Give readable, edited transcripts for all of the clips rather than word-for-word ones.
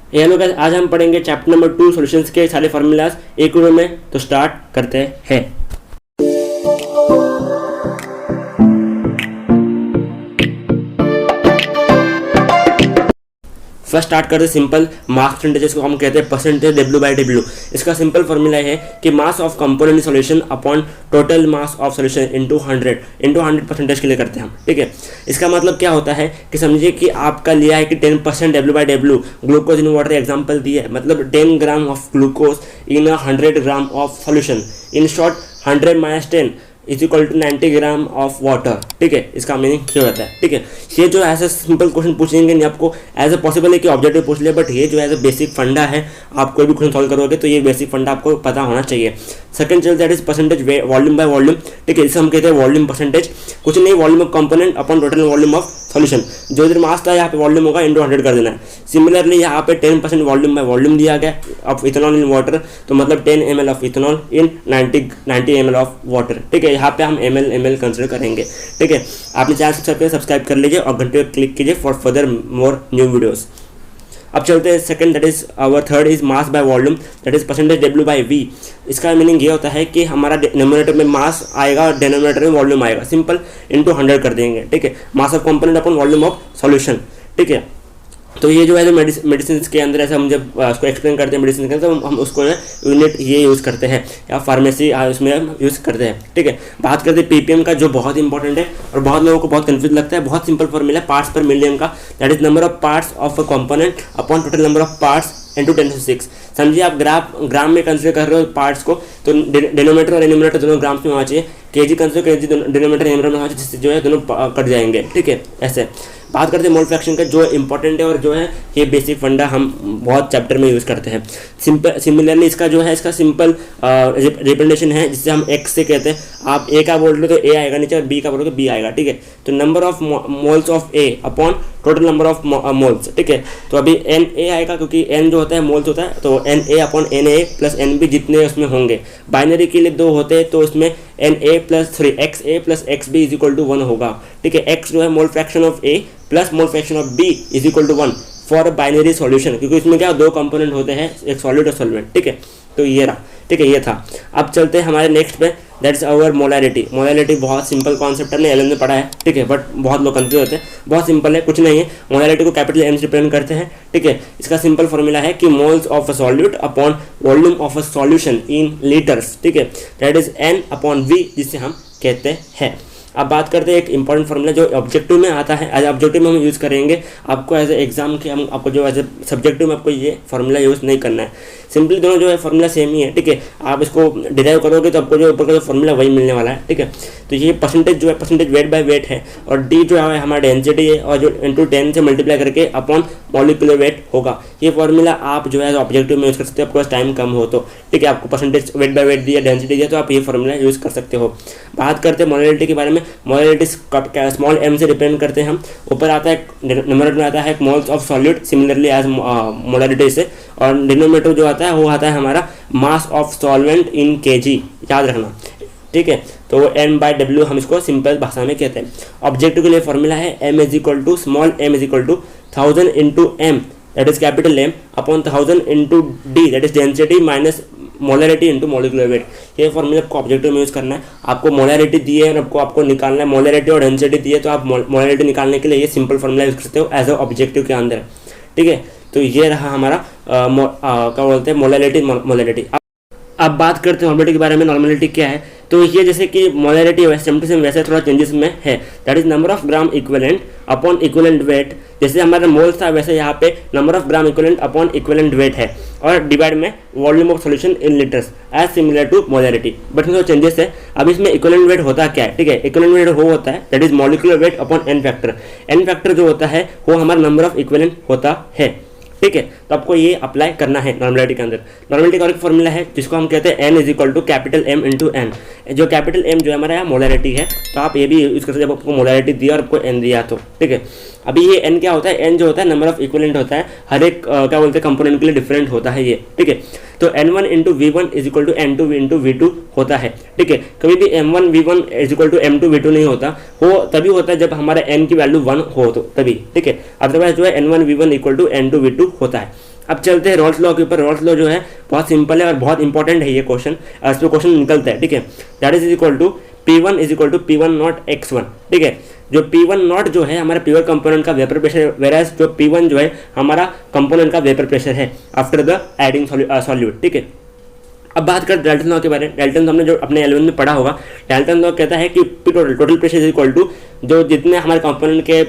ये लोग आज हम पढ़ेंगे चैप्टर नंबर 2 सॉल्यूशंस के सारे फार्मूलाज एक वीडियो में। तो स्टार्ट करते हैं। फर्स्ट स्टार्ट करते सिंपल मास परसेंटेज, जिसको हम कहते हैं परसेंटेज डब्ल्यू बाई डब्ल्यू। इसका सिंपल फॉर्मूला है कि mass of component solution upon total mass of solution into 100 percentage के लिए करते हैं हम। ठीक है, इसका मतलब क्या होता है कि समझिए कि आपका लिया है कि 10% W by W glucose in water example दिया है, मतलब 10 gram of glucose in 100 gram of solution. In short 100 minus 10 is equal to 90 gram of water. ठीक है, इसका मीनिंग क्या होता है। ठीक है, ये जो ऐसा सिंपल क्वेश्चन पूछेंगे नहीं आपको, एज अ पॉसिबल है कि ऑब्जेक्टिव पूछ ले, बट ये जो एज अ बेसिक फंडा है, आप कोई भी क्वेश्चन सॉल्व करोगे तो ये बेसिक फंडा आपको पता होना चाहिए। सेकंड चीज that is percentage volume by volume. ठीक है, इसे हम कहते हैं वॉल्यूम परसेंटेज। कुछ नहीं, volume of component upon total volume of solution. जो इधर मास था यहाँ पे वॉल्यूम होगा इंटू 100 कर देना है। सिमिलरली यहाँ पे 10% वॉल्यूम बाय वॉल्यूम दिया गया ऑफ इथेनॉल इन वाटर, तो मतलब 10 ml of ethanol in 90 ml of water. ठीक है, यहाँ पे हम ml कंसिडर करेंगे। ठीक है, आपने चैनल सब्सक्राइब कर लीजिए और घंटे पर क्लिक कीजिए for further more new videos. अब चलते हैं second, that is our third is mass by volume, that is percentage W by V. इसका मीनिंग ये होता है कि हमारा न्यूमरेटर में मास आएगा और डिनोमिनेटर में वॉल्यूम आएगा। सिंपल इंटू 100 कर देंगे। ठीक है, mass of component upon volume of solution. ठीक है, तो ये जो है मेडिसिन के अंदर ऐसा हम जब उसको एक्सप्लेन करते हैं मेडिसिन के अंदर, तो हम उसको यूनिट ये यूज़ करते हैं या फार्मेसी उसमें हम यूज़ करते हैं। ठीक है, बात करते हैं पीपीएम का, जो बहुत इंपॉर्टेंट है और बहुत लोगों को बहुत कंफ्यूज लगता है। बहुत सिंपल फॉर्मूला है पार्ट्स पर मिलियन का, that is number of parts of a component upon total number of parts into 10⁶। समझिए आप ग्राम में कंसिडर कर रहे हो पार्ट्स को, तो डिनोमीटर और एनोमीटर दोनों ग्राम्स में होना चाहिए। KG consider KG denominator nanometre में होना चाहिए, जिससे जो है दोनों कट जाएंगे। ठीक है, ऐसे बात करते हैं मोल फ्रैक्शन का, जो इंपॉर्टेंट है और जो है ये बेसिक फंडा हम बहुत चैप्टर में यूज़ करते हैं। सिमिलरली इसका जो है इसका सिंपल रिप्रेजेंटेशन है, जिससे हम एक्स से कहते हैं। आप ए का बोल लो तो ए आएगा नीचे, और बी का बोलो तो बी आएगा। ठीक है, तो number of moles of A upon total number of moles. ठीक है, तो अभी एन ए आएगा, क्योंकि एन जो होता है मोल्स होता है, तो N A upon N A plus N B जितने उसमें होंगे। बाइनरी के लिए 2 होते हैं, तो उसमें N A plus X A plus X B is equal to 1 होगा। ठीक है, एक्स जो है mole fraction of A plus mole fraction of B is equal to 1 for binary solution, क्योंकि इसमें क्या 2 कंपोनेंट होते हैं, एक सॉलिड और सॉल्वेंट। ठीक है, तो ये रहा। ठीक है, ये था। अब चलते हैं हमारे नेक्स्ट पे, that is our molarity. Molarity बहुत सिंपल कॉन्सेप्ट हमने एलएम में पढ़ा है। ठीक है, बट बहुत लोग कंफ्यूज होते हैं। बहुत सिंपल है, कुछ नहीं है। मोलैरिटी को कैपिटल एम से रिप्रेजेंट करते हैं। ठीक है, इसका सिंपल फॉर्मूला है कि moles of a solute upon volume of a solution in litres. ठीक है, that is N upon V, जिसे हम कहते हैं। अब बात करते हैं एक इंपॉर्टेंट फॉर्मूला जो ऑब्जेक्टिव में आता है। एज ऑब्जेक्टिव में हम यूज़ करेंगे, आपको एज एग्जाम के हम आपको जो एज सब्जेक्टिव में आपको ये फॉर्मूला यूज़ नहीं करना है। सिंपली दोनों जो है फॉर्मूला सेम ही है। ठीक है, आप इसको डिराइव करोगे तो आपको जो ऊपर का जो फॉर्मूला वही मिलने वाला है। ठीक है, तो ये परसेंटेज जो है परसेंटेज वेट बाय वेट है, और डी जो है हमारा डेंसिटी है, और जो इंटू 10 से मल्टीप्लाई करके अपॉन मॉलिक्यूलर वेट होगा। ये फॉर्मूला आप जो है ऑब्जेक्टिव में यूज़ कर सकते हो, आपके पास टाइम कम हो तो। ठीक है, आपको परसेंटेज वेट बाय वेट दिया, डेंसिटी दिया, तो आप ये फॉर्मूला यूज़ कर सकते हो। बात करते हैं मोलैरिटी के बारे में। मोलैरिटी स्मॉल एम से रिप्रेजेंट करते हैं हम। ऊपर आता है न्यूमरेटर में आता है moles of solute, similarly as molarity से, और डिनोमिनेटर जो आता है वो आता है हमारा mass of solvent in KG, याद रखना। ठीक है, तो एन बाय डब्ल्यू हम इसको सिंपल भाषा में कहते हैं। ऑब्जेक्टिव के लिए फॉर्मूला है M is equal to small M is equal to 1000 into M, that is capital M, upon 1000 into D, that is density minus molarity into molecular weight. ये फॉर्मूला आपको ऑब्जेक्टिव में यूज़ करना है। आपको molarity दी है और आपको निकालना है, मोलैरिटी और डेंसिटी दी है, तो आप मोलैरिटी निकालने के लिए ये सिंपल फॉर्मूला यूज़ करते हो एज अ ऑब्जेक्टिव के अंदर। ठीक है, तो ये रहा हमारा क्या बोलते हैं मोलैरिटी। अब बात करते हैं नॉर्मलिटी के बारे में। नॉर्मलिटी क्या है, तो ये जैसे कि मोलैरिटी वैसे थोड़ा चेंजेस में है, that is number of gram equivalent upon equivalent weight. जैसे हमारा मोल्स था, वैसे यहाँ पे number of gram equivalent upon equivalent weight है, और डिवाइड में volume of solution in litres as similar to molarity. But इसमें चेंजेस है। अब इसमें इक्विवेलेंट वेट होता क्या है। ठीक है, इक्विवेलेंट वेट वो होता है that is molecular weight upon N factor. N factor जो होता है वो हमारा नंबर ऑफ इक्विवेलेंट होता है। ठीक है, तो आपको ये अप्लाई करना है नॉर्मलिटी के अंदर। नॉर्मलिटी का एक फॉर्मूला है जिसको हम कहते हैं N is equal to capital M into N. जो कैपिटल एम जो है हमारा मोलैरिटी है, तो आप ये भी यूज कर सकते जब आपको मोलैरिटी दिया और आपको एन दिया तो। ठीक है, अभी ये एन क्या होता है, एन जो होता है नंबर ऑफ इक्विवेलेंट होता है, हर एक क्या बोलते हैं कंपोनेंट के लिए डिफरेंट होता है ये। ठीक है, तो n1 into v1 is equal to n2 into v2 होता है। ठीक है, कभी भी m1 v1 is equal to m2 v2 नहीं होता, वो तभी होता है जब हमारा n की वैल्यू 1 हो तो तभी। ठीक है, अदरवाइज जो है n1 v1 equal to n2 v2 होता है। अब चलते हैं रॉल्स लॉ के ऊपर। रॉल्स लॉ जो है बहुत सिंपल है और बहुत इंपॉर्टेंट है ये क्वेश्चन, इस पर क्वेश्चन निकलता है, ठीक है। That is equal to P1 is equal to P1 naught x1, ठीक है। जो P1 नॉट जो है हमारा प्योर कंपोनेंट का वेपर प्रेशर, वेराज जो P1 जो है हमारा कंपोनेंट का वेपर प्रेशर है आफ्टर द एडिंग सॉल्यूट, ठीक है। अब बात करें डाल्टन लॉ के बारे में। डाल्टन लॉ हमने जो अपने 11 में पढ़ा होगा। डाल्टन लॉ कहता है कि total pressure is equal to जो जितने हमारे कंपोनेंट के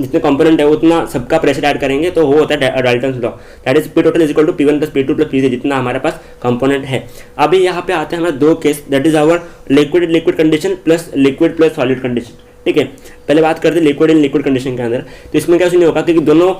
जितने कंपोनेंट है उतना सबका प्रेशर ऐड करेंगे तो वो होता है Dalton law. That is P total is equal to P1 plus P2 plus P3 जितना हमारे पास कंपोनेंट है। अभी यहाँ पे आते हैं हमारे दो case, that is our liquid condition plus liquid plus solid condition, ठीक है। पहले बात करते हैं लिक्विड इन लिक्विड कंडीशन के अंदर। तो इसमें क्या नहीं होगा क्योंकि दोनों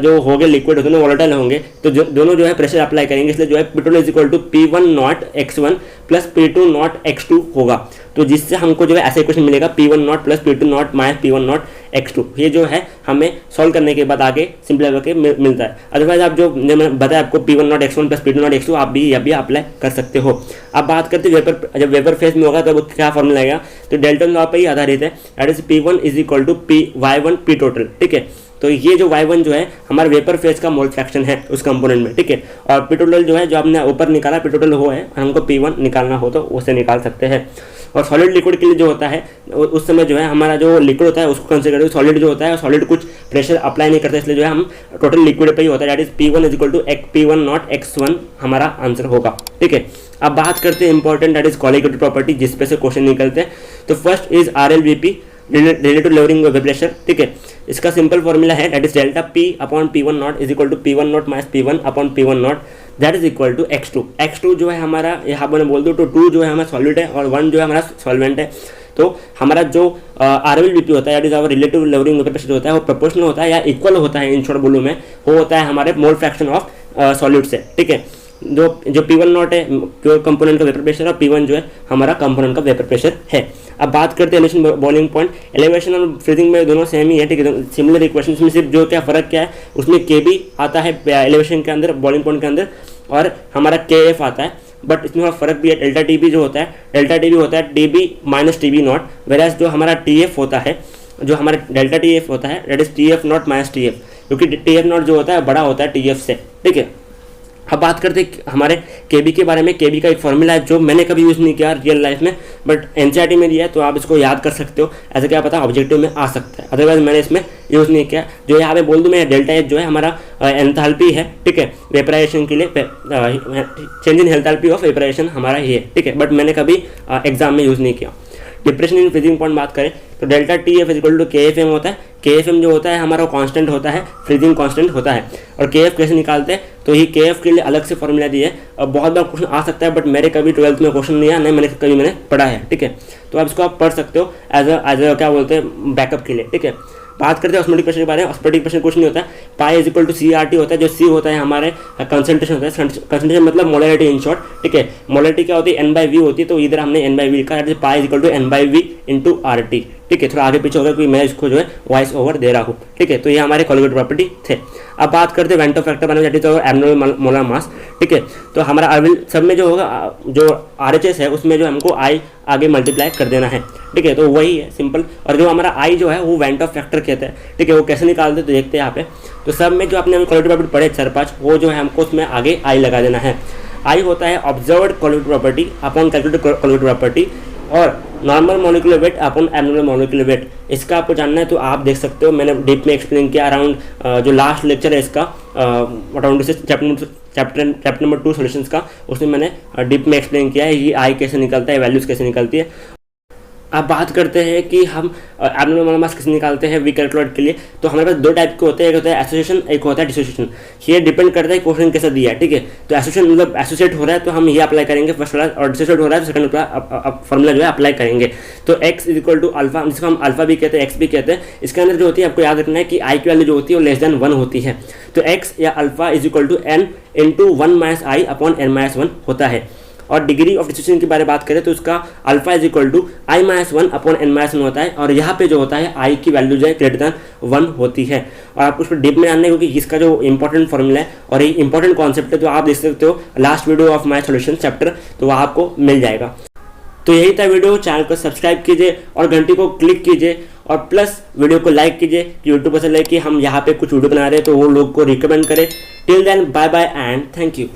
जो हो गए लिक्विड दोनों वोलेटाइल होंगे, तो दोनों जो है प्रेशर अप्लाई करेंगे, इसलिए जो है P2 is equal to P1 naught x1 plus P2 naught x2 होगा। तो जिससे हमको जो है ऐसा इक्वेशन मिलेगा P1 not plus P2 not minus P1 not x2। ये जो है हमें सॉल्व करने के बाद आगे सिंपल करके मिलता है। अदरवाइज आप जो मैंने बताया आपको P1 naught x1 plus P2 naught x2 आप भी अप्लाई कर सकते हो। अब बात करते हैं वेपर, जब वेपर फेज में होगा तब क्या फॉर्मूला आएगा, तो डेल्टन लॉ पर ही आधारित है। That is P1 is equal to y1 P total, ठीक है। तो ये जो y1 जो है हमारा वेपर फेज का मोल फ्रैक्शन है उस कंपोनेंट में, ठीक है। और P टोटल जो है जो हमने ऊपर निकाला P टोटल वो है, हमको P1 निकालना हो तो उसे निकाल सकते हैं। और सॉलिड लिक्विड के लिए जो होता है उस समय जो है हमारा जो लिक्विड होता है उसको कंसीडर करते, सॉलिड जो होता है सॉलिड कुछ प्रेशर अप्लाई नहीं करता, इसलिए जो है हम टोटल लिक्विड पे ही होता है। That is P1 is equal to P1 naught x1 हमारा आंसर होगा, ठीक है। अब बात करते हैं important, that is colligative property, जिस पे से क्वेश्चन निकलते हैं। तो first is RLVP related levelling vapour pressure, ठीक है। इसका सिंपल फॉर्मूला है that is delta P upon P1 naught is equal to P1 naught minus P1 upon P1 naught, that is equal to x2। x2 जो है हमारा यहाँ पर बोल दो तो 2 जो है हमारा सॉलिड है और 1 जो है हमारा सॉल्वेंट है। तो हमारा जो RLVP होता है that is our relative levelling vapour pressure होता है वो प्रोपोर्शनल होता है या इक्वल होता है, इन शॉर्ट बोलूँ मैं, वो होता है हमारे मोल फ्रैक्शन ऑफ सॉल्यूट से, ठीक है। जो P1 नॉट है प्योर कंपोनेंट का वेपर प्रेशर और P1 जो है हमारा कंपोनेंट का वेपर प्रेशर है। अब बात करते हैं एलिवेशन बॉइलिंग पॉइंट। एलिवेशन और फ्रीजिंग में दोनों सेम ही है, ठीक है, सिमिलर इक्वेशन में सिर्फ जो क्या फ़र्क क्या है उसमें KB आता है एलिवेशन के अंदर बॉइलिंग पॉइंट के अंदर और हमारा KF आता है, बट इसमें थोड़ा फर्क भी है। डेल्टा TB जो होता है डेल्टा TB होता है TB माइनस TB नॉट, वेराज जो हमारा TF होता है जो हमारा डेल्टा TF होता है that is TF not minus TF, क्योंकि TF नॉट जो होता है बड़ा होता है TF से, ठीक है। अब बात करते हैं हमारे KB के बारे में। KB का एक फॉर्मूला है जो मैंने कभी यूज़ नहीं किया रियल लाइफ में, बट NCERT में दिया है तो आप इसको याद कर सकते हो, ऐसा क्या पता ऑब्जेक्टिव में आ सकता है, अदरवाइज मैंने इसमें यूज़ नहीं किया। जो यहाँ पे बोल दूँ मैं, डेल्टा H जो है हमारा एंथैल्पी है, ठीक है, वेपराइजेशन के लिए change in enthalpy of vaporisation हमारा ये है, ठीक है, बट मैंने कभी एग्जाम में यूज़ नहीं किया। डिप्रेशन इन फ्रीजिंग पॉइंट बात करें तो delta TF is equal to KFM होता है। KFM जो होता है हमारा कांस्टेंट होता है, फ्रीजिंग कांस्टेंट होता है। और KF कैसे निकालते हैं, तो ये KF के लिए अलग से फॉर्मूला दिए है। अब बहुत बार क्वेश्चन आ सकता है बट मेरे कभी 12th में क्वेश्चन नहीं आया, नहीं मैंने पढ़ा है, ठीक है। तो आप इसको आप पढ़ सकते हो एज अ क्या बोलते हैं बैकअप के लिए, ठीक है। बात करते हैं ऑस्मोटिक प्रेशर के बारे में। ऑस्मोटिक प्रेशर कुछ नहीं होता है, pi is equal to CRT होता है, जो C होता है हमारे कंसंट्रेशन होता है, कंसंट्रेशन मतलब मोलरिटी इन शॉर्ट, ठीक है। मोलरिटी क्या होती है N/V होती है, तो इधर हमने N/V लिखा है, pi is equal to N/V into RT, ठीक है। थोड़ा आगे पीछे होगा क्योंकि मैं इसको जो है वॉइस ओवर दे रहा हूँ, ठीक है। तो ये हमारे कॉलिगेटिव प्रॉपर्टी थे। अब बात करते हैं वेंटो फैक्टर बने जाती है एब्नॉर्मल मोलर मास, ठीक है। तो हमारा सब में जो होगा जो RHS है उसमें जो हमको I आगे मल्टीप्लाई कर देना है, ठीक है। तो वही है सिंपल। और जो हमारा I जो है वो वेंटो फैक्टर कहते हैं, ठीक है। वो कैसे निकालते तो देखते हैं यहाँ पे। तो सब में जो आपने कॉलिगेटिव प्रॉपर्टी पढ़े 4-5 वो जो है हमको उसमें आगे I लगा देना है। I होता है observed colligative property upon calculated colligative property और नॉर्मल मॉलिक्यूलर वेट अपन एब्नॉर्मल मॉलिक्यूलर वेट। इसका आपको जानना है तो आप देख सकते हो, मैंने डीप में एक्सप्लेन किया अराउंड जो लास्ट लेक्चर है इसका अराउंड से चैप्टर नंबर 2 सॉल्यूशंस का, उसमें मैंने डीप में एक्सप्लेन किया है ये आई कैसे निकलता है, वैल्यूज़ कैसे निकलती है। अब बात करते हैं कि हम एब्नॉर्मल मोलर मास कैसे निकालते हैं वीक कैलकुलेट के लिए। तो हमारे पास 2 टाइप के होते हैं, एक होता है एसोसिएशन, एक होता है डिसोसिएशन। ये डिपेंड करता है क्वेश्चन कैसा दिया है, ठीक है। तो एसोसिएशन मतलब एसोसिएट हो रहा है तो हम ये अप्लाई करेंगे फर्स्ट वाला, और डिसोसिएट हो रहा है तो सेकंड फॉर्मूला जो है अप्लाई करेंगे। तो x is equal to alpha, जिसको हम अल्फा भी कहते हैं x भी कहते हैं। इसके अंदर जो होती है आपको याद रखना है कि i की वैल्यू जो होती है वो लेस देन 1 होती है। तो x या alpha is equal to n into 1 minus i upon n minus 1 होता है। और डिग्री ऑफ डिस्ट्रीब्यूशन की बारे में बात करें तो उसका alpha is equal to i minus 1 upon n minus 1 होता है। और यहाँ पे जो होता है i की वैल्यू जो है ग्रेटर देन 1 होती है। और आपको उस पर डीप में जानना है क्योंकि इसका जो इंपॉर्टेंट फॉर्मूला है और ये इंपॉर्टेंट कॉन्सेप्ट है, तो आप देख सकते हो last video of my solution chapter, तो वहाँ आपको मिल जाएगा। तो यही था वीडियो, चैनल को सब्सक्राइब कीजिए और घंटी को क्लिक कीजिए और प्लस वीडियो को लाइक कीजिए कि यूट्यूब पर चले कि हम यहाँ पे कुछ वीडियो बना रहे हैं तो वो लोग को रिकमेंड करें। Till then bye bye and thank you.